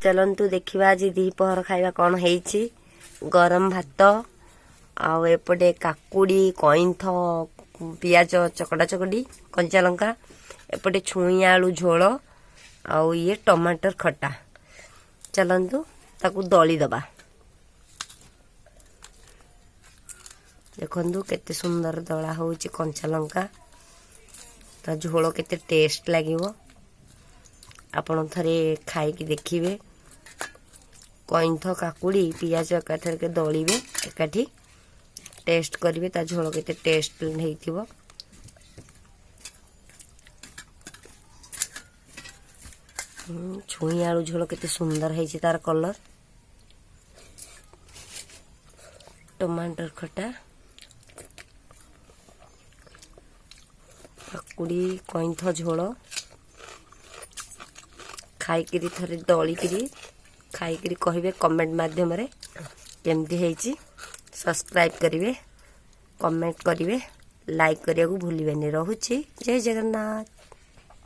चलतु देखा आज दीपहर खाଇବା कौन है गरम भात आउपटे काकुड़ी कईंथ पियाज चकटा चकटी कंचा लंका एपटे छुई आलू झोल आउ ये टमाटर खटा चलतु ताकू दली दबा देखु केते सुंदर दला हो कंचा लंका ता झोल केते टेस्ट लागिवो आपण थरे खाई देखिए कईंथ काकुड़ी पियाज एकाठर के दलिबे एकाठी टेस्ट करिवे ता झोल केते टेस्ट हेइथिवो छुई आलू झोल केते सुंदर हेछि तार कलर टमाटर खटा काकुड़ी कईंथ झोल खाई थरे दलिकी खाई कहे कमेंट माध्यम रे केमती है सब्सक्राइब करेंगे कमेंट करेंगे लाइक करने को भूलिए। रहुछि जय जगन्नाथ।